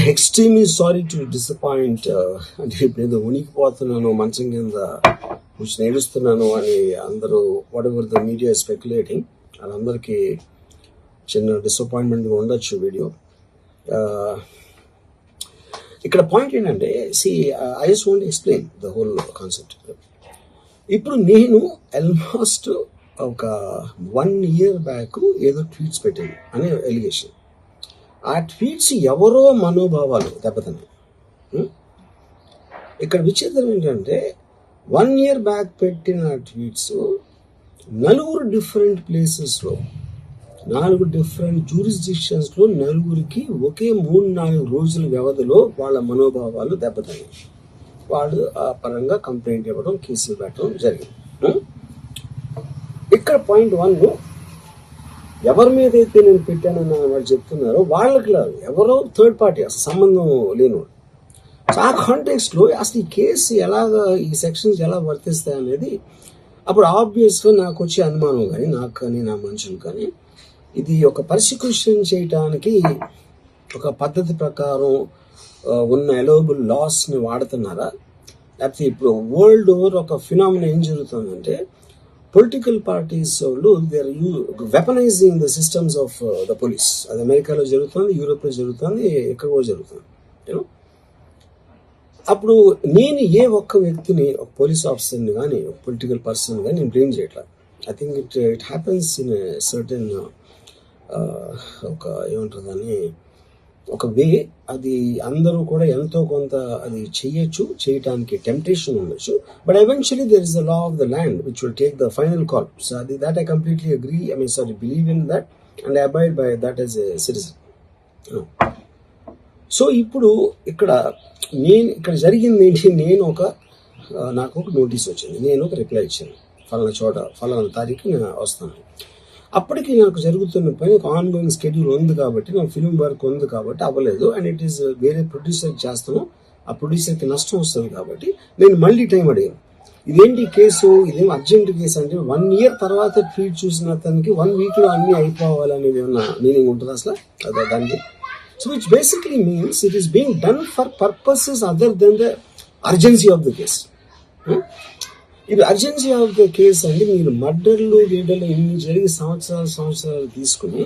Extremely sorry to disappoint. అంటే ఇప్పుడు ఏదో ఉనికిపోతున్నాను మంచం కింద కూర్చొని ఏడుస్తున్నాను అని అందరూ what ever the media speculating, వాళ్ళందరికీ చిన్న డిసప్పాయింట్మెంట్గా ఉండొచ్చు వీడియో. ఇక్కడ పాయింట్ ఏంటంటే, I just want explain the whole concept. ఇప్పుడు నేను ఆల్మోస్ట్ ఒక 1 year బ్యాక్ ఏదో ట్వీట్స్ పెట్టాను అనే ఎలిగేషన్. ఆ ట్వీట్స్ ఎవరో మనోభావాలు దెబ్బతిన్నాయి. ఇక్కడ విచిత్రం ఏంటంటే 1 year బ్యాక్ పెట్టిన ట్వీట్స్ 4 డిఫరెంట్ ప్లేసెస్లో 4 డిఫరెంట్ జ్యూరిస్డిక్షన్స్లో 4కి ఒకే 3-4 రోజుల వ్యవధిలో వాళ్ళ మనోభావాలు దెబ్బతిన్నాయి. వాళ్ళు ఆ పరంగా కంప్లైంట్ ఇవ్వడం, కేసులు పెట్టడం జరిగింది. ఇక్కడ పాయింట్ 1, ఎవరి మీద అయితే నేను పెట్టానని వాళ్ళు చెప్తున్నారో వాళ్ళకి లేదు, ఎవరో థర్డ్ పార్టీ, అసలు సంబంధం లేనివాడు. సో ఆ కాంటెక్స్ట్లో అసలు ఈ కేసు ఎలాగా, ఈ సెక్షన్స్ ఎలా వర్తిస్తాయి అనేది అప్పుడు ఆబ్వియస్గా నాకు వచ్చే అనుమానం కానీ, నాకు కానీ నా మనుషులు కానీ, ఇది ఒక పర్సిక్యూషన్ చేయటానికి ఒక పద్ధతి ప్రకారం ఉన్న అలౌబుల్ లాస్ని వాడుతున్నారా, లేకపోతే ఇప్పుడు వరల్డ్ ఓవర్ ఒక ఫినామినా ఏం జరుగుతుందంటే పొలిటికల్ పార్టీస్ వాళ్ళు they are weaponising the systems of the police. అది అమెరికాలో జరుగుతుంది, యూరోప్లో జరుగుతుంది, ఎక్కడ కూడా జరుగుతుంది. యూనో, అప్పుడు నేను ఏ ఒక్క వ్యక్తిని, ఒక పోలీస్ ఆఫీసర్ని కానీ, ఒక పొలిటికల్ పర్సన్ కానీ నేను బ్లేమ్ చేయట్లేదు. I think it happens in certain ఒక ఏమంటారు దాన్ని, ఒక వే. అది అందరూ కూడా ఎంతో కొంత అది చేయటానికి టెంప్టేషన్ ఉండొచ్చు. But eventually there is the law of the land which will take the final call. So అది that I completely agree, believe in that and abide by that as a citizen. So ఇప్పుడు ఇక్కడ జరిగింది ఏంటి, నాకు ఒక notice వచ్చింది, నేను ఒక రిప్లై ఇచ్చాను, ఫలానా చోట ఫలానా తారీఖు నేను వస్తాను. అప్పటికి నాకు జరుగుతున్న పని ఒక ఆన్గోయింగ్ స్కెడ్యూల్ ఉంది కాబట్టి, నా ఫిలిం వర్క్ ఉంది కాబట్టి అవ్వలేదు. అండ్ ఇట్ ఈస్ వేరే ప్రొడ్యూసర్కి చేస్తాను, ఆ ప్రొడ్యూసర్కి నష్టం వస్తుంది కాబట్టి నేను మళ్ళీ టైం అడిగాను. ఇదేంటి కేసు, ఇదేం అర్జెంట్ కేసు అంటే 1 year తర్వాత ట్వీట్ చూసిన అతనికి 1 weekలో అన్నీ అయిపోవాలనేది ఏమన్నా మీనింగ్ ఉంటుంది అసలు దానికి? So which basically means it is being done for purposes other than the urgency of the case. ఇప్పుడు అర్జెన్సీ ఆఫ్ ద కేస్ అంటే మీరు మర్డర్లు గీడర్లు ఇన్ని జరిగి సంవత్సరాలు తీసుకుని